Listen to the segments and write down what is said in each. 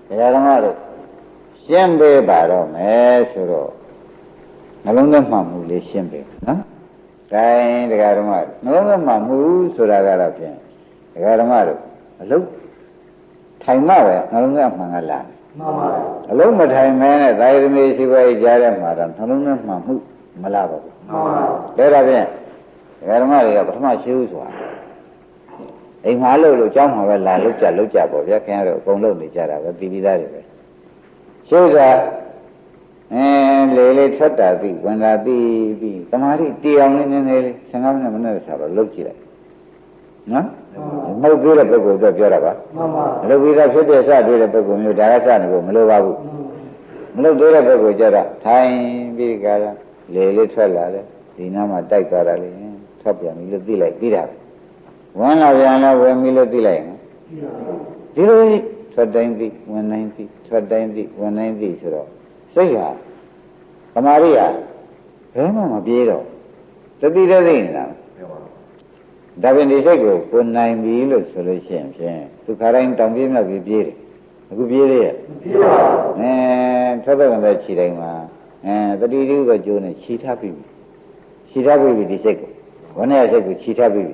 တရားဓမ္မတို့ရှင်းပေးပါတော့မယ်ဆိုတော့နှလုံးသွင်းမှမှုလေးရှင်းပေးနော်။ဒါရင်တရားဓမ္မနှလုံးသွင်းမှမှုဆိုတာကတော့ဖြင့်တရားဓမ္မတို့အလုံးထိုင်မှပဲနှလုံးသွင်းမှန်ကလာတယ်။မှန်ပါဘူး။အလုံးမထိုင်မဲနဲ့သာယသမီးရှိပါရဲ့ကြားထဲမှာတော့နှလုံးသွင်းမှမှုမလာပါဘူး။မှန်ပါဘူး။ဒါဖြင့်တရားဓမ္မတွေကပထမရှိဘူးဆိုတာအိမ်မှာလို့ကြောင်းမှာပဲလာလောက်ကြပေါ့ဗျာခင်ဗျားတို့အကုန်လုံးနေကြတာပဲပြီးပြီးသားတွေပဲရှိစွာလေလေထွက်တာသိဝင်တာသိပြီးတမာတိတီအောင်နေနေလေး15မိနစ်မနဲ့ဆိုတော့လုပ်ကြည့်လိုက်နော်မဟုတ်သေးတဲ့ပုဂ္ဂိုလ်တော့ပြောတာပါမှန်ပါမလုပ်ပြီးသားဖြစ်တဲ့စတွေ့တဲ့ပုဂ္ဂိုလ်မျိုးဒါကစနေဖို့မလိုပါဘူးမလုပ်သေးတဲ့ပုဂ္ဂိုလ်ကြတော့ထိုင်ပြီးကြတာလေလေထွက်လာတယ်ဒီနားမှာတိုက်သွားတာလေထွက်ပြန်ပြီလို့သိလိုက်ပြီးတာဝင်လာပြန်တော့ဝင်ပြီလို့သိလိုက်ရင်ဒီလိုထွက်တိုင်းသိဝင်တိုင်းသိထွက်တိုင်းသိဝင်တိုင်းသိဆိုတော့စိတ်ဟာသမာဓိဟာဘယ်မှမပြေတော့တတိတသိနေတာဒါပြင်ဒီစိတ်ကိုကိုနိုင်ပြီလို့ဆိုလို့ရှိရင်ဖြင့်သူခါတိုင်းတောင်ပြေးမြောက်ပြေးပြေးတယ်အခုပြေးသေးရဲ့မပြေးပါဘူးထွက်တဲ့တဲ့ခြေတိုင်းမှာတတိတိကကျိုးနဲ့ခြေထားပြီးခြေထားပြီးဒီစိတ်ကိုဝဏ္ဏရဲ့စိတ်ကိုခြေထားပြီး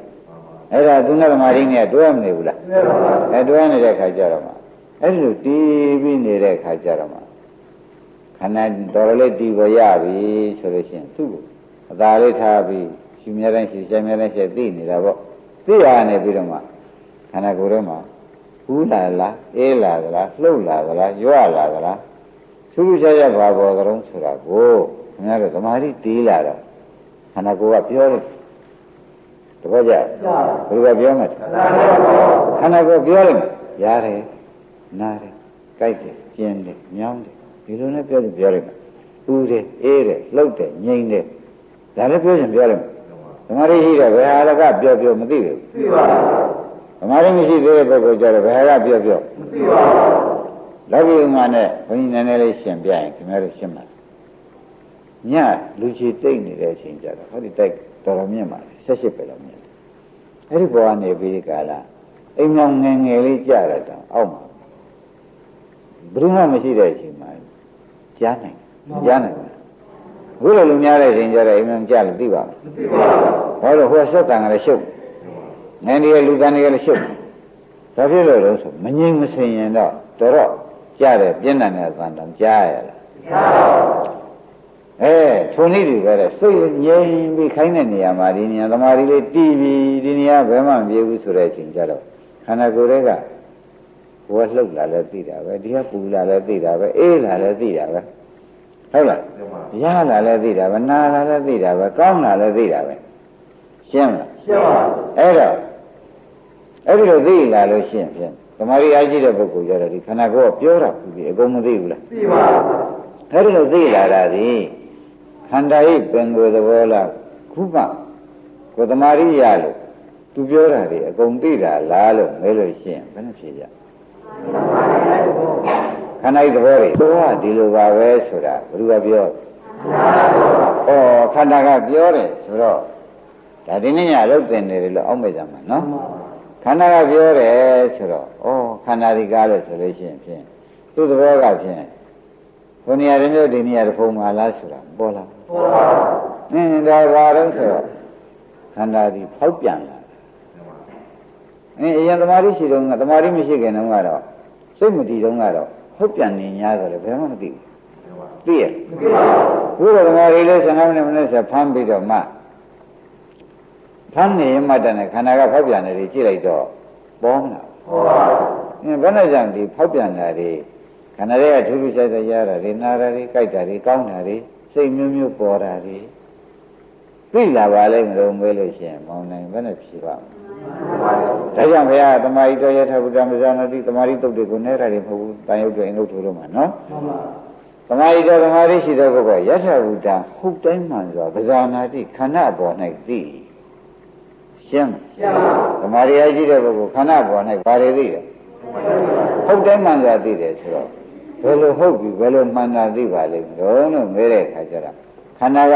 အဲ့ဒါသူနဲ့သမာဓိနဲ့တွဲမနေဘူးလားတွဲနေတဲ့ခါကျတော့မှအဲ့လိုတီးပြီးနေတဲ့ခါကျတော့မှခန္ဓာတော်လေးတီးပေါ်ရပြီဆိုလို့ရှိရင်သူ့ကိုအသာလေးထားပြီးရှင်မြဲတိုင်းရှင်မြဲတိုင်းသိနေတာပေါ့သိရနေပြီးတော့မှခန္ဓာကိုယ်ထဲမှာဦးလာလားအေးလာသလားလှုပ်လာသလားရွလာသလားထူးထူးခြားခြားဘာပေါ်ကြုံဆိုတာကိုခင်ဗျားတို့သမာဓိတီးလာတော့ခန္ဓာကိုယ်ကပြောလို့တပည့်ကြဘယ်လိုပြောမလဲခန္ဓာကိုယ်ပြောလိုက်ရတယ်နားတယ်ကြိုက်တယ်ကျင်းတယ်ညောင်းတယ်ဒီလိုနဲ့ပြောလိုက်ဦးတယ်အေးတယ်လှုပ်တယ်ငြိမ်တယ်ဒါလည်းပြောရင်ပြောလိုက်သမာဓိရှိတယ်ဘယ်ဟာလကပြောမသိဘူးသိပါဘူးသမာဓိမရှိသေးတဲ့ပုဂ္ဂိုလ်ကြတော့ဘယ်ဟာကပြောမသိပါဘူးလောကီဥမာနဲ့ဘုန်းကြီးနည်းနည်းလေးရှင်းပြရင်ခင်ဗျားတို့ရှင်းပါညလူချီတိတ်နေတဲ့အချိန်ကြတော့ဟောဒီတိုက်တော်တော်မြင့်ပါလေ18ပဲလောက်မြင့်တယ်အဲ့ဒီဘောကနေပြီးကာလအိမ်အောင်ငယ်ငယ်လေးကြရတော့အောက်မှာဘယ်သူမှမရှိတဲ့အချိန်မှာကြားနိုင်အခုလိုလူများတဲ့အချိန်ကြတော့အိမ်အောင်ကြလို့သိပါမလားသိပါဘူးဟောလို့ဟိုဆက်တန်ကလည်းရှုပ်ငယ်နေရလူသားနေရလည်းရှုပ်ဒါဖြစ်လို့လို့ဆိုမငြိမ်မစင်ရင်တော့တော်ကြားတယ်ပြင်းထန်တဲ့သံတောင်ကြားရလားကြားပါဘူးထုံနည်းတွေပဲစိတ်ငြိမ်ပြီးခိုင်းတဲ့နေရာမှာဒီနေရာသမာဓိလေးတည်ပြီးဒီနေရာဘယ်မှမပြေဘူးဆိုတဲ့အချိန်ကျတော့ခန္ဓာကိုယ်တွေကဘဝလှုပ်လာလဲသိတာပဲဒီကပူလာလဲသိတာပဲအေးလာလဲသိတာပဲဟုတ်လားရလာလဲသိတာပဲနာလာလဲသိတာပဲကောင်းလာလဲသိတာပဲရှင်းမလားရှင်းပါဘူးအဲ့ဒီလိုသိလာလို့ရှင်းဖြင့်သမာဓိအားကြီးတဲ့ပုဂ္ဂိုလ်ကြတော့ဒီခန္ဓာကိုယ်ကပြောတာပြီးအကုန်မသိဘူးလားသိပါဘူးအဲ့ဒီလိုသိလာတာဒီခန္ဓာဤပင်ကိုယ်သဘောလားခုမှကိုယ်သမာဓိရလို့သူပြောတာတွေအကုန်သိတာလားလို့မဲလို့ရှင်းဘယ်နဲ့ဖြေကြခန္ဓာဤသဘောတွေတော့ဒီလိုပါပဲဆိုတာဘယ်သူကပြောခန္ဓာကပြောတယ်ဆိုတော့ဒါဒီနေ့ညအလုပ်တင်နေတယ်လို့အောက်မေ့ကြမှာနော်ခန္ဓာကပြောတယ်ဆိုတော့ခန္ဓာဒီကားလို့ဆိုလို့ရှိရင်ဖြင့်သူ့သဘောကဖြင့်ဘုနေရာမျိုးဒီနေရာတစ်ဖုံမှာလားဆိုတာပေါ်လာပေါ်ပါဘူးဒါဘာတော့ဆိုတော့ခန္ဓာဒီဖောက်ပြန်လာအရင်သမာဓိရှိတော့သမာဓိမရှိခင်တုန်းကတော့စိတ်မတည်တုန်းကတော့ဖောက်ပြန်နေ냐ဆိုလည်းဘယ်မှမသိဘူးသိရမသိပါဘူးဘုရားသမာဓိလေး15မိနစ်ဆက်ဖမ်းပြီးတော့မှဖမ်းနေမှတည်းနဲ့ခန္ဓာကဖောက်ပြန်နေတယ်ကြည့်လိုက်တော့ပေါ်မလားပေါ်ပါဘူးဘယ်နဲ့ကြောင့်ဒီဖောက်ပြန်တာတွေခန္ဓာတွေကထူးထူးခြားခြားရတာတွေနာတာတွေကြိုက်တာတွေကောင်းတာတွေစိတ်မျိုးမျိုးပေါ်တာတွေသိလာပါလိမ့်မလို့မေးလို့ရှိရင်မောင်းနိုင်ဘယ်နဲ့ဖြေပါ့မလဲဒါကြောင့်ဘုရားသမာဓိတော်ရထဗုဒ္ဓမဇ္ဇနာတိသမာဓိတုတ်တွေကိုနဲ့ရတယ်မဟုတ်ဘူးတန်ရုပ်တွေအင်္ဂုတ္တတို့မှာနော်သမာဓိတော်သမာဓိရှိတဲ့ပုဂ္ဂိုလ်ရထဗုဒ္ဓဟုတ်တိုင်းမှန်စွာပဇာနာတိခန္ဓာပေါ်၌သိရှင်းသမာဓိအရှိတဲ့ပုဂ္ဂိုလ်ခန္ဓာပေါ်၌ဘာတွေသိလဲဟုတ်တိုင်းမှန်စွာသိတယ်ဆိုတော့ဘယ်လိုဟုတ်ပြီဘယ်လိုမှန်တာသိပါလိမ့်မလို့လို့မဲတဲ့အခါကျတော့ခန္ဓာက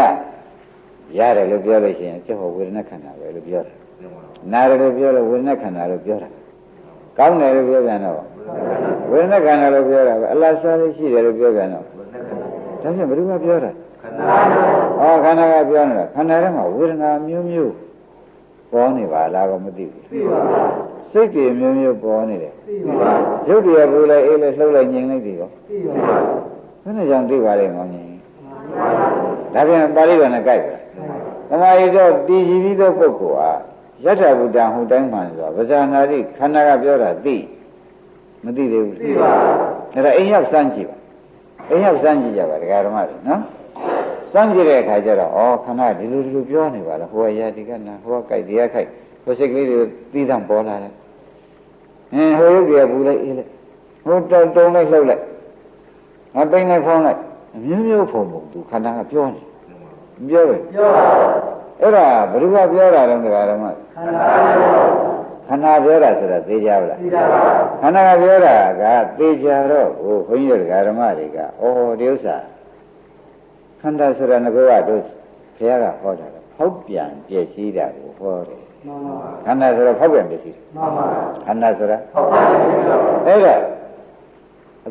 ရတယ်လို့ပြောလို့ရှိရင်ကျဟောဝေဒနာခန္ဓာပဲလို့ပြောတာနာတယ်လို့ပြောလို့ဝေဒနာခန္ဓာလို့ပြောတာ ကောင်းတယ်လို့ပြောပြန်တော့ဝေဒနာခန္ဓာလို့ပြောတာပဲအလားစားလေးရှိတယ်လို့ပြောပြန်တော့ဒါဖြင့်ဘယ်သူကပြောတာခန္ဓာကပြောနေတာခန္ဓာထဲမှာဝေဒနာမျိုးမျိုးပေါ်နေပါလားကောမသိဘူးစိတ်တွေမျိုးမျိုးပေါ်နေတယ်ရုပ်တွေပူလိုက်အေးလိုက်လှုပ်လိုက်ငြိမ်လိုက်တွေရောဘယ်နဲ့ကြောင့်သိပါလဲမောင်ကြီးဒါပြန်ပါဠိတော်နဲ့ကြိုက်ပါသမာဓိတော့တည်ကြည်ပြီးသောပုဂ္ဂိုလ်ဟာယထာဘုဒ္ဓဟူတိုင်းမှန်ဆိုတာဗဇာနာတိခန္ဓာကပြောတာသိမသိသေးဘူးသိပါဘူးဒါအိမ်ရောက်စမ်းကြည့်ပါအိမ်ရောက်စမ်းကြည့်ကြပါဒကာဓမ္မတွေနော်စမ်းကြည့်တဲ့အခါကျတော့ခန္ဓာဒီလိုပြောနေပါလားဟိုကရာဒီကနာဟိုကကြိုက်တရားခိုက်ဟိုစိတ်ကလေးတွေသီးသန့်ပေါ်လာတယ်ဟိုရုပ်တွေပူလိုက်အေးလိုက်ဟိုတုံလိုက်လှုပ်လိုက်ငါပိန်လိုက်ဖောင်းလိုက်အမျိုးမျိုးဖုံပုံသူခန္ဓာကပြောနေပြောပဲပြောပါအဲ့ဒါဘယ်သူကပြောတာလဲဒကာဓမ္မခန္ဓာပြောတာဆိုတာသိကြပါလားသိကြပါခန္ဓာကပြောတာကသိကြတော့ဟိုဘုန်းကြီးတို့ဒကာဓမ္မတွေကဒီဥစ္စာခန္ဓာဆိုတာငါကတို့ဘုရားကဟောတာဖောက်ပြန်ပြည့်စည်တာကိုဟောတယ်မှန်ပါခန္ဓာဆိုတော့ဖောက်ပြန်ပြည့်စည်မှန်ပါခန္ဓာဆိုတာဖောက်ပြန်ပြည့်စည်အဲ့ဒါအ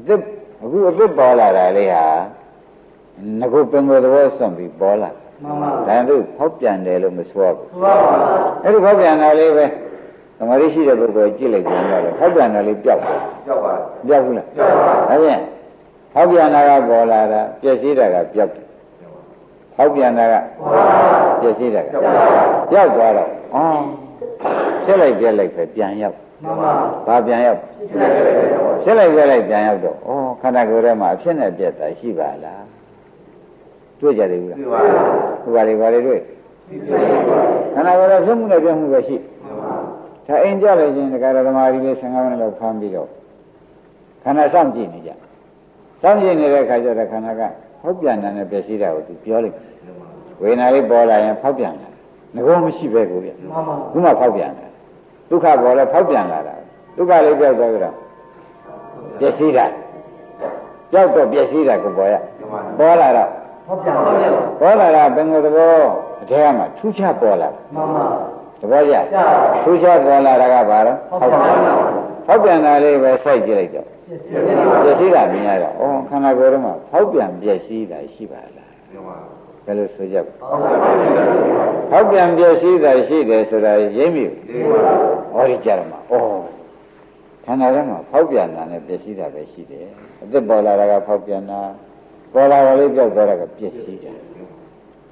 ခုအသစ်ပေါ်လာတာလေးဟာငါကပင်ကိုယ်သဘောစွန့်ပြီးပေါ်လာမှန်ပါဒါသူဖောက်ပြန်တယ်လို့မဆိုဘူးမှန်ပါအဲ့ဒီဖောက်ပြန်တာလေးပဲသမာဓိရှိတဲ့ပုဂ္ဂိုလ်ကြည့်လိုက်ကြတော့ဖောက်ပြန်တာလေးပျောက်ပါပျောက်ဘူးလားပျောက်ပါဒါဖြင့်ဖောက်ပြန်တာကပေါ်လာတာပြည့်စည်တာကပျောက်တယ်ဖောက်ပြန်တာကပြည့်စည်တာကပျောက်သွားတော့ဆက်လိုက်ပြက်လိုက်ပဲပြန်ရောက်မှန်ပါဘာပြန်ရောက်ဆက်လိုက်ပြက်လိုက်ပြန်ရောက်တော့ခန္ဓာကိုယ်ထဲမှာအဖြစ်နဲ့ပြက်တာရှိပါလားတွေ့ကြတယ်ဘူးလားတွေ့ပါဘူးဘာတွေတွေ့ခန္ဓာကိုယ်ရဲ့ဖြစ်မှုနဲ့ပြမှုပဲရှိဒါအိမ်ကြလိုက်ခြင်းဒကာဓမ္မကြီးလေး15မိနစ်လောက်ဖမ်းပြီးတော့ခန္ဓာစောင့်ကြည့်နေကြစောင့်ကြည့်နေတဲ့အခါကျတော့ခန္ဓာကဖောက်ပြန်တယ်ပြည့်စည်တာကိုသူပြောလိုက်ဝေဒနာလေးပေါ်လာရင်ဖောက်ပြန်တယ်ငကောမရှိပဲကိုဗျခုမှဖောက်ပြန်တယ်ဒုက္ခပေါ်လဲဖောက်ပြန်လာတာဒုက္ခလေးပြောက်သွားကြတော့ပြည့်စည်တာကြောက်တော့ပြည့်စည်တာကိုပေါ်ရပေါ်လာတော့ပေါ်လာတာဘယ်လိုသဘောအထဲမှာထူးခြားပေါ်လာမှန်ပါသဘောကျထူးခြားပေါ်လာတာကဘာလဲဖောက်ပြန်တာလေးပဲစိုက်ကြည့်လိုက်တော့ပြည့်စည်တာမြင်ရတော့ခန္ဓာကိုယ်ထဲမှာဖောက်ပြန်ပြည့်စည်တာရှိပါလားဘယ်လိုဆိုကြဖောက်ပြန်ပြည့်စည်တာရှိတယ်ဆိုတာရိပ်မိဟောဒီကြရမှာခန္ဓာထဲမှာဖောက်ပြန်တာနဲ့ပြည့်စည်တာပဲရှိတယ်အသက်ပေါ်လာတာကဖောက်ပြန်တာပေါ်လာတော့လေးပြောက်သွားတာကပြည့်စည်တာ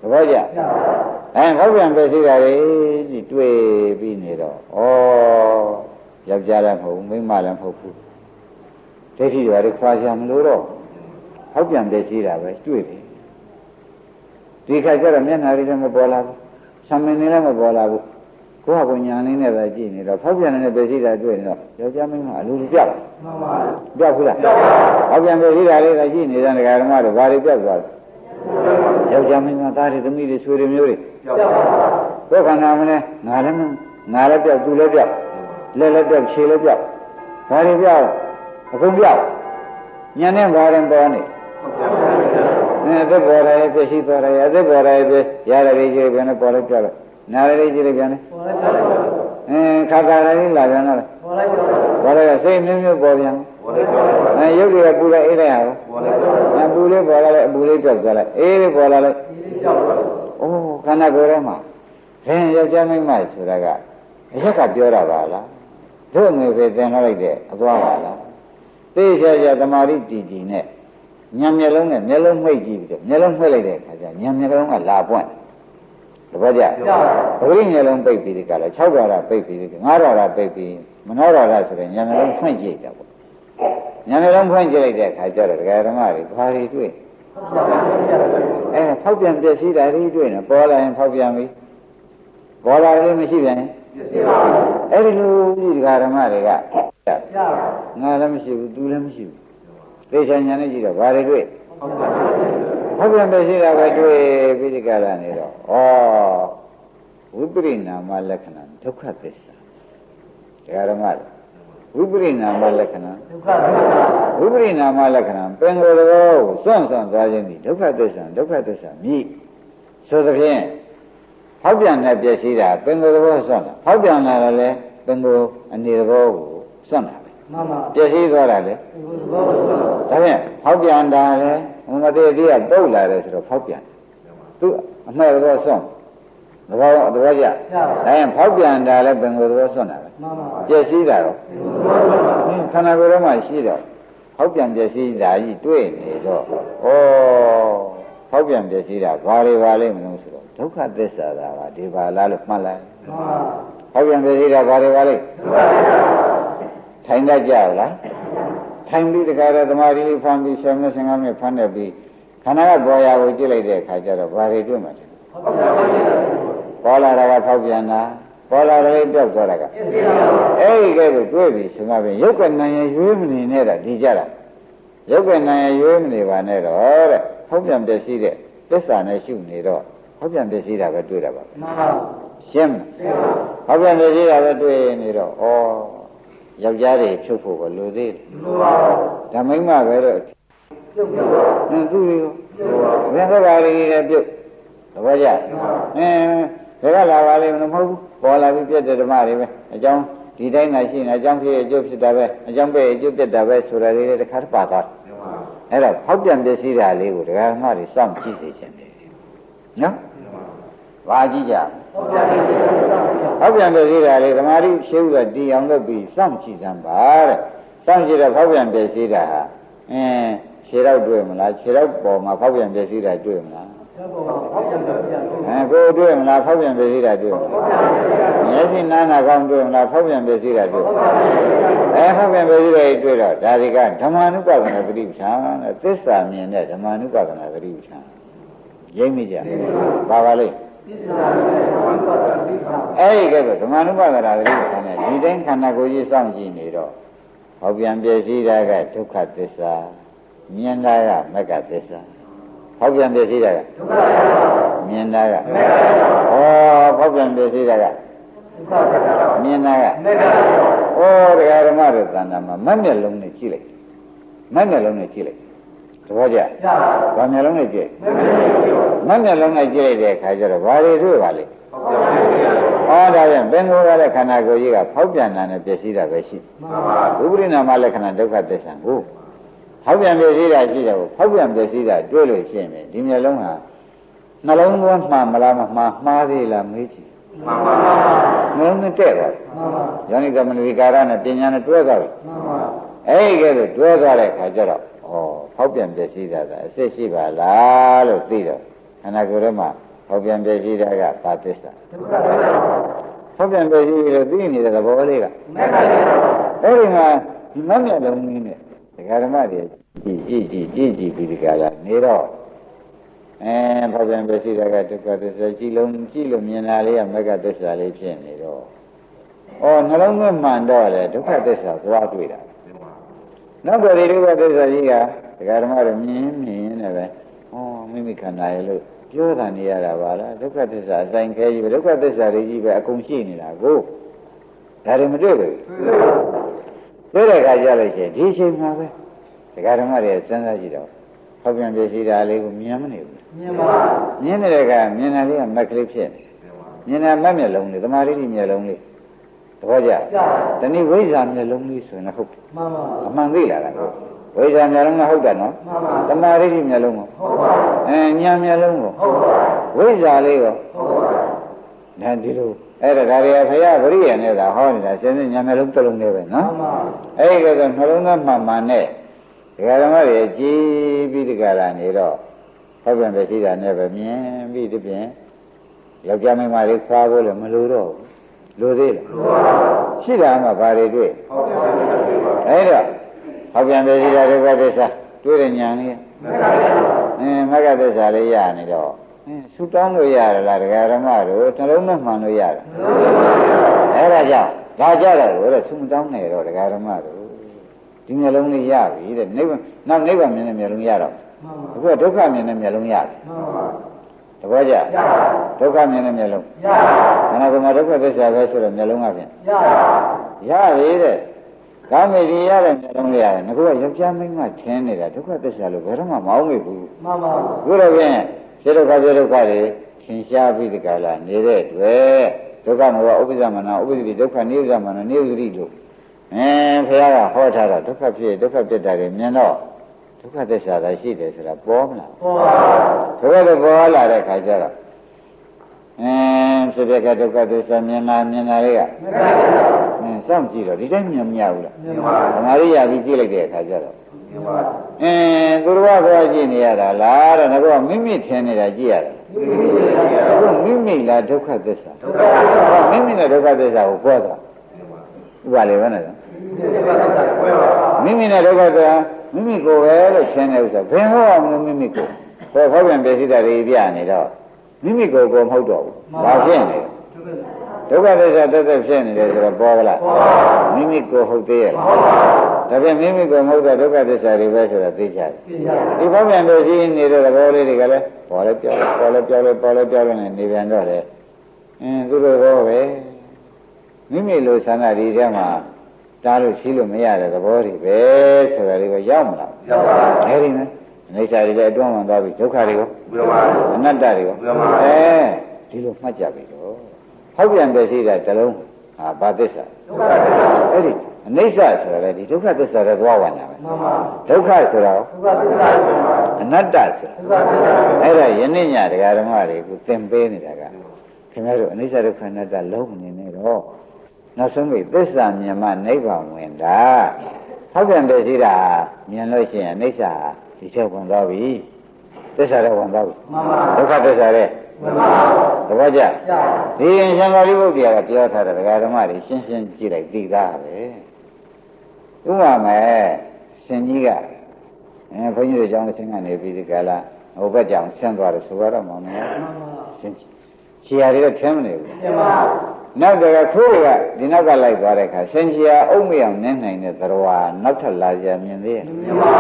သဘောကျဖောက်ပြန်ပြည့်စည်တာလေးကြီးတွေ့ပြီးနေတော့ယောက်ျားလည်းမဟုတ်ဘူးမိန်းမလည်းမဟုတ်ဘူးဒိဋ္ဌိတွေဘာတွေခွာချင်မလို့တော့ဖောက်ပြန်ပြည့်စည်တာပဲတွေ့တယ်ဒီခါကျတော့မျက်နှာလေးလည်းမပေါ်လာဘူးဆံမင်းလည်းမပေါ်လာဘူးကိုယ့်ဟာကိုညာလေးနဲ့ပဲကြည့်နေတော့ဖောက်ပြန်နေတဲ့ပြည့်စည်တာတွေ့နေတော့ယောက်ျားမိန်းမအလိုလိုပြောက်မှန်ပါပြောက်ဘူးလားပြောက်ပါဖောက်ပြန်ပြည့်စည်တာလေးကကြည့်နေတဲ့ဒကာဓမ္မတို့ဘာတွေပြောက်သွားလဲယောက်ျားမိန်းမသားတွေသမီးတွေဆွေတွေမျိုးတွေပြောက်ပါကိုယ်ခန္ဓာမလဲငါလည်းပြောက်သူလည်းပြောက်လက်လည်းပြောက်ခြေလည်းပြောက်ဘာတွေပြောက်အကုန်ပြောက်ညာနဲ့ဘာရင်ပေါ်နေအသက်ပေါ်တယ်ပြည့်စည်သွားတယ်အသက်ပေါ်တယ်ပြရရလေးကြီးပြန်ပေါ်လိုက်ပြောက်နာရလေးကြီးပြန်ပေါ်လိုက်ခါခါလေးလာပြန်တော့ပေါ်လိုက်စိတ်မျိုးမျိုးပေါ်ပြန်ရုပ်တွေကပူလိုက်အေးလိုက်ရအောင်ပူလေးပေါ်လာလိုက်အပူလေးပြောက်သွားလိုက်အေးလေးပေါ်လာလိုက်ခန္ဓာကိုယ်ထဲမှာယောက်ျားမိန်းမဆိုတာကအရက်ကပြောတာပါလားတို့ငွေပဲသင်ထားလိုက်တဲ့အသွားပါလားသိချာသမာဓိတည်တည်နဲ့ညံမျက်လုံးနဲ့မျက်လုံးမှိတ်ကြည့်ပြီးတော့မျက်လုံးမှိတ်လိုက်တဲ့အခါကျညံမျက်လုံးကလာပွင့်တပည့်ကြဘုရင်မျက်လုံးပိတ်ပြီးဒီကလာ6ဓာတ်ပိတ်ပြီးဒီ9ဓာတ်ပိတ်ပြီးမနောဓာတ်ဆိုတဲ့ညံမျက်လုံးဖွင့်ကြည့်တာပေါ့ညံမျက်လုံးဖွင့်ကြည့်လိုက်တဲ့အခါကျတော့ဒကာဓမ္မတွေဘာတွေတွေ့ဖောက်ပြန်ပြည့်စည်တာတွေတွေ့နေပေါ်လာရင်ဖောက်ပြန်ပြီပေါ်လာတယ်မရှိပြန်ရင်အဲ့ဒီလိုဒီဒကာဓမ္မတွေကငါလည်းမရှိဘူးသူလည်းမရှိဘူးသိချာညာနဲ့ကြည့်တော့ဘာတွေတွေ့ဖောက်ပြန်ပြည့်စည်တာပဲတွေ့ပြီးဒီကလာနေတော့ဝိပရိနာမလက္ခဏာဒုက္ခသစ္စာဒကာဓမ္မတွေဝိပရိနာမလက္ခဏာဒုက္ခသစ္စာဝိပရိနာမလက္ခဏာပင်ကိုယ်တော်ကိုစွန့်သွားခြင်းဒီဒုက္ခသစ္စာမြည်ဆိုသဖြင့်ဖောက်ပြန်တဲ့ပြည့်စည်တာပင်ကိုယ်တော်စွန့်တာဖောက်ပြန်လာတော့လေပင်ကိုယ်အနေတော်ကို စွန့်တာပဲပြည့်စည်သွားတာလေဒါဖြင့်ဖောက်ပြန်တာလေမတည့်သေးကပုတ်လာတယ်ဆိုတော့ဖောက်ပြန်သူအမှန်တော့စွန့်သဘောကျဒါရင်ဖောက်ပြန်တာလည်းပင်ကိုယ်သဘောစွန့်တာပဲပြည့်စည်တာတော့ခန္ဓာကိုယ်တော့မှရှိတော့ဖောက်ပြန်ပြည့်စည်တာကြီးတွေ့နေတော့ဩဖောက်ပြန်ပြည့်စည်တာဘာတွေပါလိမ့်မလို့ဆိုတော့ဒုက္ခသစ္စာကဒီပါလားလို့မှတ်လိုက်ဖောက်ပြန်ပြည့်စည်တာဘာတွေပါလိမ့်ထိုင်တတ်ကြလားထိုင်ပြီးတခါတော့သမာဓိဖန်ပြီး10မိနစ်15မိနစ်ဖန်နေပြီးခန္ဓာကပေါ်ရာကိုကြည့်လိုက်တဲ့အခါကျတော့ဘာတွေတွေ့မှာလဲပေါ်လာတာကဖောက်ပြန်တာပေါ်လာတယ်ပြောက်သွားတာကအဲ့ဒီကဲကိုတွေ့ပြီဆိုမှပဲရုပ်ကနာရင်ရွေးမနေနဲ့တာဒီကြတာရုပ်ကနာရင်ရွေးမနေပါနဲ့တော့တဲ့ဖောက်ပြန်ပြည့်စည်တဲ့သစ္စာနဲ့ရှုနေတော့ဖောက်ပြန်ပြည့်စည်တာပဲတွေ့တာပါမှန်ပါရှင်းဖောက်ပြန်ပြည့်စည်တာပဲတွေ့နေတော့ဩယောက်ျားတွေဖြုတ်ဖို့ကလိုသေးတယ်လိုပါဘူးဒါမိန်းမပဲတော့ပြုတ်ပါသူတွေကိုဘယ်တော့ပါလိမ့်လဲပြုတ်သဘောကျဘယ်ကလာပါလိမ့်မလို့မဟုတ်ဘူးပေါ်လာပြီးပြည့်တဲ့ဓမ္မတွေပဲအကြောင်းဒီတိုင်းသာရှိနေအကြောင်းဖြစ်အကျိုးဖြစ်တာပဲအကြောင်းပဲအကျိုးပြတ်တာပဲဆိုတာလေးတခါတပါသွားအဲ့တော့ဖောက်ပြန်ပြည့်စည်တာလေးကိုဒကာဓမ္မတွေစောင့်ကြည့်စေချင်တယ်နော်ဘာကြည့်ကြဖောက်ပြန်ပြည့်စည်တာလေးဓမ္မတွေရှင်းပြီးတီအောင်လုပ်ပြီးစောင့်ကြည့်စမ်းပါတဲ့စောင့်ကြည့်တော့ဖောက်ပြန်ပြည့်စည်တာဟာခြေတော့တွေ့မလားခြေတော့ပေါ်မှာဖောက်ပြန်ပြည့်စည်တာတွေ့မလားကိုတွေ့မလားဖောက်ပြန်ပြည့်စည်တာတွေ့မလားမျက်စိနားနာကောင်းတွေ့မလားဖောက်ပြန်ပြည့်စည်တာတွေ့ဖောက်ပြန်ပြည့်စည်တာတွေ့တော့ဒါတွေကဓမ္မ ानु ပဒနာသတိပဋ္ဌာန်တဲ့သစ္စာမြင်တဲ့ဓမ္မ ानु ပဒနာသတိပဋ္ဌာန်ရိပ်မိကြပါပါလိမ့်အဲ့ဒီကဲတော့ဓမ္မ ानु ပဒနာသတိပဋ္ဌာန်နဲ့ဒီတိုင်းခန္ဓာကိုယ်ကြီးစောင့်ကြည့်နေတော့ဖောက်ပြန်ပြည့်စည်တာကဒုက္ခသစ္စာမြင်တာကမဂ္ဂသစ္စာဖောက်ပြန်ပြည့်စည်တာကဒုက္ခသစ္စာမြင်တာကမဂ္ဂသစ္စာဖောက်ပြန်ပြည့်စည်တာကဒုက္ခသစ္စာမြင်တာကမဂ္ဂသစ္စာတရားဓမ္မတို့သံဃာမှာမက်မျက်လုံးနဲ့ကြည့်လိုက်မက်မျက်လုံးနဲ့ကြည့်လိုက်သဘောကျဘာမျက်လုံးနဲ့ကြည့်မက်မျက်လုံးနဲ့ကြည့်လိုက်တဲ့အခါကျတော့ဘာတွေတွေ့ပါလိမ့်ဒါပြန်ဘင်္ဂိုကလည်းခန္ဓာကိုယ်ကြီးကဖောက်ပြန်တာနဲ့ပြည့်စည်တာပဲရှိဥပရိနာမလက္ခဏာဒုက္ခသစ္စာကိုဖောက်ပြန်ပြည့်စည်တာရှိတယ်ကိုဖောက်ပြန်ပြည့်စည်တာတွေ့လို့ရှိရင်ဒီမျက်လုံးဟာနှလုံးသွင်းမှမလားမမှားသေးလားမေးကြည့်မှန်ပါပါနှလုံးသွင်းတဲ့သွားမှန်ပါယောနိကမနတိကာရနဲ့ပညာနဲ့တွဲသွားပြီမှန်ပါအဲ့ဒီကဲလို့တွဲသွားတဲ့အခါကျတော့ဖောက်ပြန်ပြည့်စည်တာကအစစ်ရှိပါလားလို့သိတော့ခန္ဓာကိုယ်ထဲမှာဖောက်ပြန်ပြည့်စည်တာကဘာသစ္စာဒုက္ခသစ္စာဖောက်ပြန်ပြည့်စည်လို့သိနေတဲ့သဘောလေးကအဲ့ဒီမှာဒီမမျက်လုံးကြီးနဲ့ဒကာဓမ္မတွေကြည့်ပြီးဒီကလာနေတော့ဖောက်ပြန်ပြည့်စည်တာကဒုက္ခသစ္စာကြည့်လို့မြင်တာလေးကမဂ္ဂသစ္စာလေးဖြစ်နေတော့နှလုံးသွင်းမှန်တော့လေဒုက္ခသစ္စာသွားတွေ့တာနောက်တော့ဒီဒုက္ခသစ္စာကြီးကဒကာဓမ္မတွေမြင်နေပဲမိမိခန္ဓာရဲ့လို့ပြောတာနေရတာပါလားဒုက္ခသစ္စာအဆိုင်ခဲကြီးပဲဒုက္ခသစ္စာတွေကြီးပဲအကုန်ရှိနေတာကိုဒါတွေမတွေ့ဘူးတွေ့တဲ့အခါကျလို့ရှိရင်ဒီအချိန်မှာပဲဒကာဓမ္မတွေစဉ်းစားကြည့်တော့ဖောက်ပြန်ပြည့်စည်တာလေးကိုမြင်မနေဘူးမြင်ပါမြင်နေတဲ့ကမြင်တာလေးကမက်ကလေးဖြစ်နေမြင်တာမက်မျက်လုံးလေးသမာဓိမျက်လုံးလေးသဘောကျတနည်းဝိဇ္ဇာမျက်လုံးလေးဆိုရင်ဟုတ်မှန်ပါအမှန်သိလာတာကိုဝိဇ္ဇာမျက်လုံးကဟုတ်တယ်နော်မှန်ပါသမာဓိမျက်လုံးကိုဟုတ်ပါဉာဏ်မျက်လုံးကိုဟုတ်ပါဝိဇ္ဇာလေးကိုဟုတ်ပါဒါဒီလိုအဲ့ဒါတွေကဘုရားဗရိယနဲ့သာဟောနေတာစဉ်းဉာဏ်မျက်လုံးတစ်လုံးလေးပဲနော်မှန်ပါအဲ့ဒီကတော့နှလုံးသားမှန်မှန်နဲ့ဒကာဓမ္မတွေကြည်ပြီးဒီကလာနေတော့ဟောပြန်ပဲရှိတာနဲ့ပဲမြင်ပြီးဒီပြင်ယောက်ျားမိန်းမတွေခွာဖို့လည်းမလိုတော့ဘူးလိုသေးလားရှိတာမှဘာတွေတွေ့အဲ့တော့ဟောပြန်ပဲရှိတာဒုက္ခသစ္စာတွေ့တဲ့ဉာဏ်လေးမဂ္ဂသစ္စာလေးရနေတော့ဆူတောင်းလို့ရရလားဒကာဓမ္မတို့နှလုံးသွင်းမှန်လို့ရတာအဲ့ဒါကြောင့်ဒါကြတော့ဆူမတောင်းနေတော့ဒကာဓမ္မတို့ဒီမျက်လုံးလေးရပြီတဲ့နိဗ္ဗာန်နောက်နိဗ္ဗာန်မြင်တဲ့မျက်လုံးရတော့အခုကဒုက္ခမြင်တဲ့မျက်လုံးရတယ်တပည့်ကြဒုက္ခမြင်တဲ့မျက်လုံးခန္ဓာကိုယ်မှာဒုက္ခသစ္စာပဲဆိုတော့မျက်လုံးကဖြင့်ရပြီတဲ့ကောင်းပြီဒီရတဲ့မျက်လုံးလေးရတယ်ငါကယောက်ျားမိန်းမထင်းနေတာဒုက္ခသစ္စာလို့ဘယ်တော့မှမအောင်မေဘူးမှန်ပါဘူးဒါတော့ဖြင့်ခြေဒုက္ခပြဒုက္ခတွေသင်ရှားပြီးဒီကလာနေတဲ့အတွက်ဒုက္ခမောဥပ္ပဇ္ဇမနာဥပ္ပဇ္ဇတိဒုက္ခနိဥ္ဇမနာနိဥ္ဇတိလို့ ဘုရားကဟောထားတော့ဒုက္ခဖြစ်ဒုက္ခပြတ်တာတွေမြင်တော့ဒုက္ခသစ္စာသာရှိတယ်ဆိုတာပေါ်မလားပေါ်ပါဘူးဒုက္ခတော့ပေါ်လာတဲ့ခါကျတော့ဖြစ်တဲ့ကဒုက္ခသစ္စာမြင်လာတွေကစောင့်ကြည့်တော့ဒီတိုင်းမြင်မရဘူးလားမြင်ပါဘူးဓမ္မရိယာပြီးကြည့်လိုက်တဲ့အခါကျတော့မြင်ပါဘူးသူတော်ဘာကြည့်နေရတာလားတဲ့ငါကမိမိထင်နေတာကြည့်ရတယ်မိမိလားဒုက္ခသစ္စာမိမိနဲ့ဒုက္ခသစ္စာကိုပြောတာဥပါလေဘယ်နဲ့လဲမိမိနဲ့ဒုက္ခသစ္စာမိမိကိုပဲလို့ထင်တဲ့ဥစ္စာဘယ်ဟောအောင်လို့မိမိကိုဖောက်ပြန်ပြည့်စည်တာတွေပြနေတော့မိမိကိုယ်မဟုတ်တော့ဘူးဘာဖြစ်နေဒုက္ခသစ္စာတက်ဖြစ်နေတယ်ဆိုတော့ပေါ်လားမိမိကိုယ်ဟုတ်သေးရဲ့ဒါပြန်မိမိကိုယ်မဟုတ်တဲ့ဒုက္ခသစ္စာတွေပဲဆိုတော့သိကြတယ်ဒီဖောက်ပြန်ပြည့်စည်နေတဲ့သဘောလေးတွေကလည်းပေါ်လဲပြောလဲနေပြန်တော့လေသူတို့ဘောပဲမိမိလိုဆန္ဒဒီထဲမှာတားလို့ရှိလို့မရတဲ့သဘောတွေပဲဆိုတာတွေကရောက်မလားရောက်ပါဘူးအဲဒီနဲ့အိဋ္ဌာတွေလည်းအတွန်းဝင်သွားပြီဒုက္ခတွေကိုပြောပါဘူးအနတ္တတွေကိုပြောပါဘူးဒီလိုမှတ်ကြပြီတော့ဟောက်ပြန်ပဲရှိတာတလုံးဟာဘာသစ္စာဒုက္ခသစ္စာအဲ့ဒီအနိစ္စဆိုတာလေဒီဒုက္ခသစ္စာတွေသွားဝင်တာပဲမှန်ပါဒုက္ခဆိုတာဒုက္ခသစ္စာအနတ္တဆိုတာဒုက္ခသစ္စာအဲ့ဒါယနေ့ညတရားဓမ္မတွေကိုသင်ပေးနေတာကခင်ဗျားတို့အနိစ္စဒုက္ခအနတ္တလုံးမနေနဲ့တော့နောက်ဆုံးပြီသစ္စာမြင်မှနိဗ္ဗာန်ဝင်တာဟောက်ပြန်ပဲရှိတာမြင်လို့ရှိရင်အနိစ္စဒီချက်ဝင်သွားပြီသစ္စာတော့ဝင်သွားပြီမှန်ပါဒုက္ခသစ္စာတဲ့မှန်ပါသဘောကျဒီရင်ရှင်သာရိပုတ္တရာကပြောထားတဲ့ဒကာဓမ္မတွေရှင်းရှင်းကြည့်လိုက်သိသားပဲဥပမာရှင်ကြီးကဘုန်းကြီးတို့ကျောင်းတစ်ဆင်းကနေပြီးဒီကလာဟိုဘက်ကြောင်ဆင်းသွားတယ်ဆိုတော့မောင်နေရှင်ခြေရာတွေတော့ထင်းမနေဘူးမှန်ပါနောက်တကခိုးတွေကဒီနောက်ကလိုက်သွားတဲ့အခါရှင်ခြေရာအုံမအောင်နင်းနိုင်တဲ့သရဝါနောက်ထပ်လာကြမြင်သေးရဲ့မှန်ပါ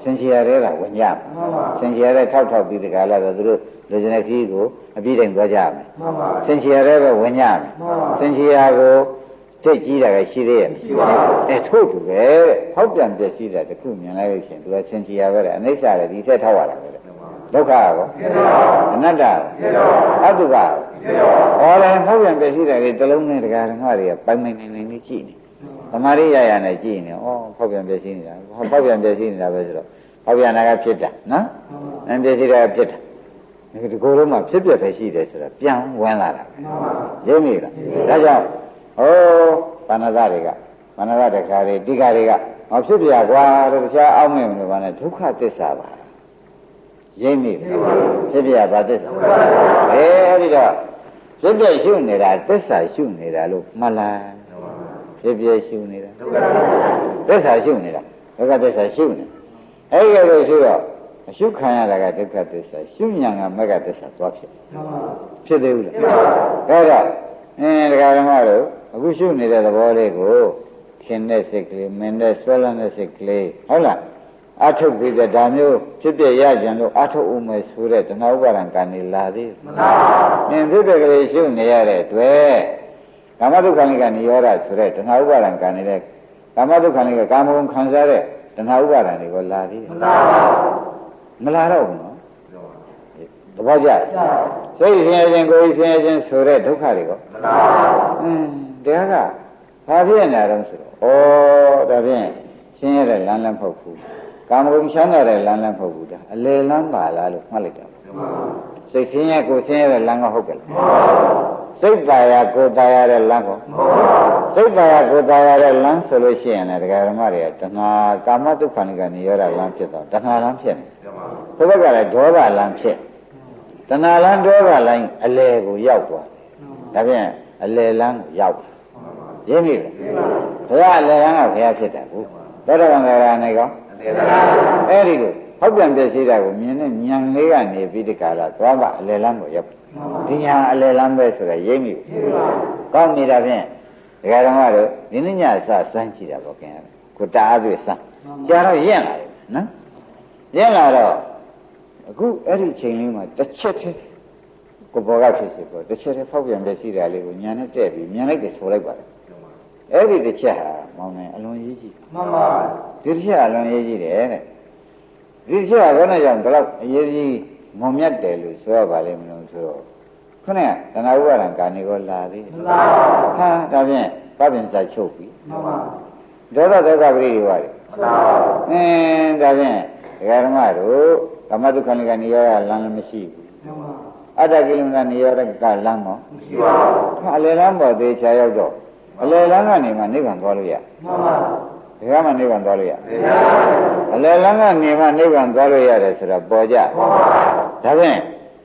ရှင်ခြေရာတွေကဝင်ကြမှာရှင်ခြေရာတွေထောက်ပြီးဒီကလာတော့သူတို့လူကျင်တဲ့ခီးကိုအပြည့်တိုင်သွားကြမယ်မှန်ပါရှင်ခြေရာတွေပဲဝင်ကြမယ်ရှင်ခြေရာကိုထိတ်ကြီးတာကရှိသေးရဲ့မရှိပါဘူးထို့တူပဲဟောက်ပြန်ပြည့်စည်တာတခုမြင်လိုက်လို့ရှင်သူကရှင်ခြေရာပဲတဲ့အနိစ္စလည်းဒီထက်ထောက်ရတာပဲဒုက္ခရောအနတ္တအတုပဟောတယ်ဟောပြန်ပြည့်စည်တယ်တလုံးနဲ့တရားဓမ္မတွေကပိုင်နေကြည့်နေသမာဓိရရနဲ့ကြည့်နေဩဟောပြန်ပြည့်စည်နေတာဟောပြန်ပြည့်စည်နေတာပဲဆိုတော့ဟောပြန်တာကဖြစ်တာနော်အပြည့်စည်တာကဖြစ်တာဒီကိုယ်လုံးမှာဖြစ်ပြပဲရှိတယ်ဆိုတော့ပြန်ဝင်လာတာရင်းမိလားဒါကြောင့်ဘာနာတွေကဘာနာတခါတွေတိခါတွေကဟောဖြစ်ပြကွာတော့တခြားအောက်မဲ့မလို့ဘာနဲ့ဒုက္ခသစ္စာပါရင်းမိဖြစ်ပြဘာသစ္စာအဲဒီတော့ဖြစ်ပြရှုနေတာသစ္စာရှုနေတာလို့မှတ်လားဖြစ်ပြရှုနေတာသစ္စာရှုနေတာဒုက္ခသစ္စာရှုနေအဲဒီလိုရှုတော့အရှုခံရတာကဒုက္ခသစ္စာရှုဉာဏ်ကမဂ္ဂသစ္စာသွားဖြစ်သေးဘူးလားအဲဒါတရားဓမ္မတို့အခုရှုနေတဲ့သဘောလေးကိုခင်တဲ့စိတ်ကလေးမင်းတဲ့ဆွဲလန်းတဲ့စိတ်ကလေးဟုတ်လားအထုတ်ပြီးတဲ့ဒါမျိုးဖြစ်ပြရကြံလို့အထုတ်ဦးမယ်ဆိုတဲ့တဏှာဥပါဒံကံနေလာသေးမလားဖြစ်ပြကလေးရှုနေရတဲ့အတွက်ကာမဒုက္ခလိကနိရောဓဆိုတဲ့တဏှာဥပါဒံကံနေတဲ့ကာမဒုက္ခလိကကာမဂုဏ်ခံစားတဲ့တဏှာဥပါဒံတွေကိုလာသေးမလားတော့ဘူးနော်သဘောကျစိတ်ဆင်းရဲခြင်းကိုယ်ဆင်းရဲခြင်းဆိုတဲ့ဒုက္ခတွေကိုမလားတရားကဘာဖြစ်နေတယ်ဆိုတော့ဒါဖြင့်ဆင်းရဲတဲ့လမ်းလည်းမဟုတ်ဘူးကာမဂုဏ်ချမ်းသာတဲ့လမ်းလည်းမဟုတ်ဘူးဒါအလယ်လမ်းပါလားလို့မှတ်လိုက်တာစိတ်ဆင်းရဲကိုယ်ဆင်းရဲတဲ့လမ်းကဟုတ်ကဲ့လားစိတ်ပါရကိုယ်ပါရတဲ့လမ်းကိုစိတ်ပါရကိုယ်ပါရတဲ့လမ်းဆိုလို့ရှိရင်လည်းဒကာဓမ္မတွေကတဏှာကာမတုခဏိကနိရောဓလမ်းဖြစ်တော့တဏှာလမ်းဖြစ်နေဘုဘကလည်းဒေါသလမ်းဖြစ်တဏှာလမ်းဒေါသလမ်းအလယ်ကိုရောက်သွားဒါဖြင့်အလယ်လမ်းကိုရောက်ရင်းပြီဘုရားအလယ်လမ်းကဘုရားဖြစ်တယ်ဘူးသောတာပန်ကရာနေကောအဲ့ဒီလိုဟောက်ပြန်ပြည့်စည်တာကိုမြင်တဲ့ဉာဏ်လေးကနေပြီးဒီကလာသွားပါအလယ်လမ်းကိုရောက်ဒီညာအလယ်လမ်းပဲဆိုတာရိပ်မိဘူးကောင်းနေတာဖြင့်ဒကာဓမ္မတို့ဒီနေ့ညစစမ်းကြည့်တာပေါ့ခင်ဗျာကိုတာအားသွေးစမ်းကြာတော့ရင့်လာတယ်နော်ရင့်လာတော့အခုအဲ့ဒီချိန်လေးမှာတစ်ချက်သေးကိုဘောကဖြစ်စီပေါ့တစ်ချက်သေးဖောက်ပြန်ပြည့်စည်တာလေးကိုညာနဲ့တဲ့ပြီးမြန်လိုက်တယ်ဆိုလိုက်ပါတယ်အဲ့ဒီတစ်ချက်ဟာမောင်နေအလွန်ရေးကြည့်မှန်ပါဒီတစ်ချက်အလွန်ရေးကြည့်တယ်တဲ့ဒီတစ်ချက်ကဘယ်နဲ့ကြောင့်ဒီလောက်အရေးကြီးမုံမြတ်တယ်လို့ဆိုရပါလိမ့်မလို့ဆိုတော့ခုနကတဏှာဥပါဒံကာနေကိုလာသေးတယ်မှန်ပါဟာဒါဖြင့်ပပင်စာချုပ်ပြီမှန်ပါ ဒေါသဒုက္ခပရိဒီဝါတွေဒါဖြင့်ဒကာဓမ္မတို့ကမ္မဒုက္ခနိကနေရောလမ်းလည်းမရှိဘူးအတ္တကိလမကနေရောကလမ်းကောမရှိပါဘူးအလယ်လမ်းပေါ်သေးချာရောက်တော့အလယ်လမ်းကနေမှနိဗ္ဗာန်သွားလို့ရမှန်ပါဒီကမှနိဗ္ဗာန်သွားလို့ရအလယ်လမ်းကနေမှနိဗ္ဗာန်သွားလို့ရတယ်ဆိုတော့ပေါ်ကြမှန်ပါဒါဖြင့်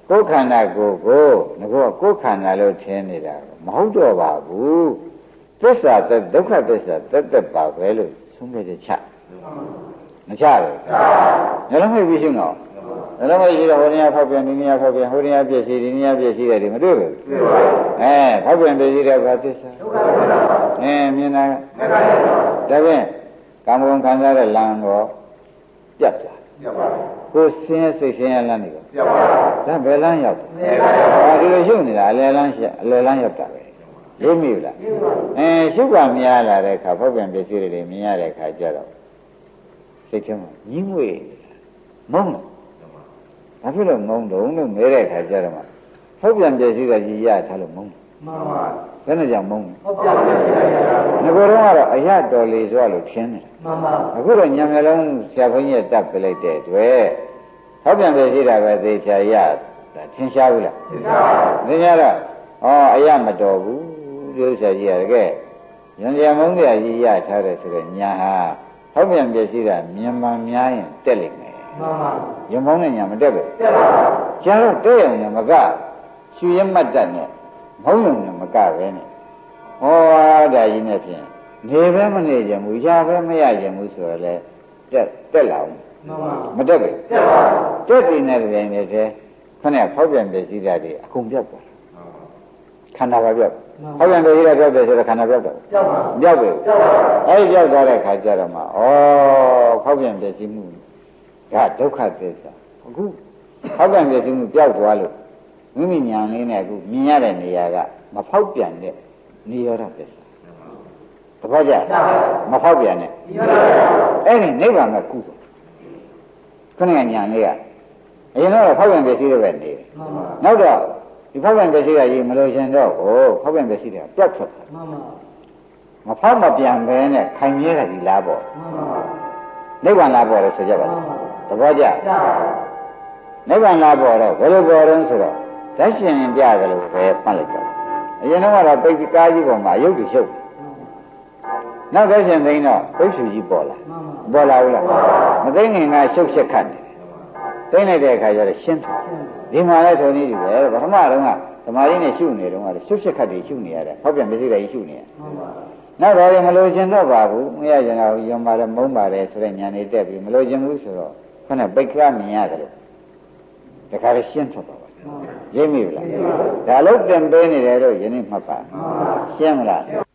ကိုယ်ခန္ဓာကိုငါကကိုယ်ခန္ဓာလို့ထင်နေတာမဟုတ်တော့ပါဘူးသစ္စာဒုက္ခသစ္စာတက်ပါပဲလို့ဆုံးဖြတ်ချက်ချမချဘူးညလုံးမိတ်ပြီးရှင်းတော့ညလုံးမိတ်ရှိတော့ဟိုနေရာဖောက်ပြန်ဒီနေရာဖောက်ပြန်ဟိုနေရာပြည့်စည်ဒီနေရာပြည့်စည်တယ်ဒီမတွေ့ဘူးဖောက်ပြန်ပြည့်စည်တဲ့ဘာသစ္စာဒုက္ခသစ္စာမြင်တာဒါဖြင့်ကာမဂုဏ်ခံစားတဲ့လမ်းတော့ပြတ်သွားကိုယ်ဆင်းရဲစိတ်ဆင်းရဲလမ်းနေတော့ပြတ်ပါဒါဘယ်လမ်းရောက်ဒီလိုရှုပ်နေတာအလယ်လမ်းရောက်တာပဲလေးမိဘူးလားရှုပ်ကများလာတဲ့အခါဖောက်ပြန်ပြည့်စည်တွေမြင်ရတဲ့အခါကျတော့စိတ်ထဲမှာညှိမွေ့မုန်းတယ်ဘာဖြစ်လို့မုန်းတော့လို့မဲတဲ့အခါကျတော့မှဖောက်ပြန်ပြည့်စည်တဲ့ကြီးရထားလို့မုန်းမှန်ပါဘယ်နဲ့ကြောင့်မုန်းလဲဖောက်ပြန်ပြည့်စည်တဲ့ငါကတော့အရတော်လေစွာလို့ထင်းတယ်မှန်ပါအခုတော့ညံမျက်လုံးဆရာဘုန်းကြီးတက်ပြလိုက်တဲ့အတွက်ဖောက်ပြန်ပြည့်စည်တာပဲသေချာရထင်ရှားဘူးလားထင်ရှားပါဘူးသင်ရတော့အရမတော်ဘူးဒီဥစ္စာကြီးရကဲညံမုန်းတဲ့ကြီးရထားတယ်ဆိုတော့ညာဟာဖောက်ပြန်ပြည့်စည်တာမြန်မာများရင်တက်လိမ့်မယ်မှန်ပါညံမုန်းတဲ့ညာမတက်ဘူးတက်ပါဘူးကျန်တော့တဲ့ရုံနဲ့မကရွှေရမတ်တက်နဲ့မုန်းရုံနဲ့မကပဲနဲ့ဒါကြီးနဲ့ဖြင့်နေပဲမနေကြဘူးရပဲမရကြဘူးဆိုတော့လေတက်လာအောင်မှန်ပါမတက်ဘူးတက်ပါတက်ပြီးနေတဲ့ရင်တွေထဲခဏဖောက်ပြန်ပြည့်စည်တာတွေအကုန်ပြတ်သွားခန္ဓာပါပြောက်ဖောက်ပြန်ပြည့်စည်တာပြောက်တယ်ဆိုတော့ခန္ဓာပြောက်တယ်ပြောက်ပြီအဲဒီပြောက်သွားတဲ့ခါကျတော့မှဖောက်ပြန်ပြည့်စည်မှုဒါဒုက္ခသစ္စာအခုဖောက်ပြန်ပြည့်စည်မှုပြောက်သွားလို့မိမိညာလေးနဲ့အခုမြင်ရတဲ့နေရာကမဖောက်ပြန်တဲ့နိရောဓသစ္စာတပည့်ကြမဖောက်ပြန်တဲ့အဲ့ဒီနိဗ္ဗာန်ကကုသိုလ်ခဏညာလေးကအရင်တော့ဖောက်ပြန်ပြည့်စည်တဲ့ပဲနေတယ်နောက်တော့ဒီဖောက်ပြန်ပြည့်စည်တာကြီးမလို့ရှင်တော့ဖောက်ပြန်ပြည့်စည်တာပြတ်ထွက်မှန်ပါမဖောက်မပြန်ပဲနဲ့ခိုင်မြဲတာကြီးလားပေါ့မှန်ပါနိဗ္ဗာန်လားပေါ့လို့ဆိုကြပါလားတပည့်ကြနိဗ္ဗာန်လားပေါ့တော့ဘယ်လိုပေါ်တော့ဆိုတော့ဓာတ်ရှင်ပြကြလို့ပဲပတ်လိုက်တော့အရင်တော့ပိတ်ကားကြီးပေါ်မှာရုပ်တွေရှုပ်နောက်ဓာတ်ရှင်သိန်းတော့ပိတ်ဖြူကြီးပေါ်လာဘူးလားမသိငင်ကရှုပ်ချက်ခတ်နေတယ်သိလိုက်တဲ့အခါကျတော့ရှင်းတယ်ဒီမှာလည်းထိုနည်းတူပဲပထမတော့ကဓမ္မရင်းနဲ့ရှုနေတော့ကရှုပ်ချက်ခတ်တွေရှုနေရတယ်ဟောက်ပြန်မရှိတဲ့ရှုနေရနောက်တော့မလို့ခြင်းတော့ပါဘူးမရကြတော့ယုံပါတယ်မုန်းပါတယ်ဆိုတဲ့ညာနေတက်ပြီးမလို့ခြင်းဘူးဆိုတော့ခဏပိတ်ကားမြင်ရတယ်လို့တခါလည်းရှင်းထွက်ပါပါရိပ်မိဘူးလားဒါလို့တင်ပေးနေတယ်တော့ယနေ့မှတ်ပါရှင်းမလား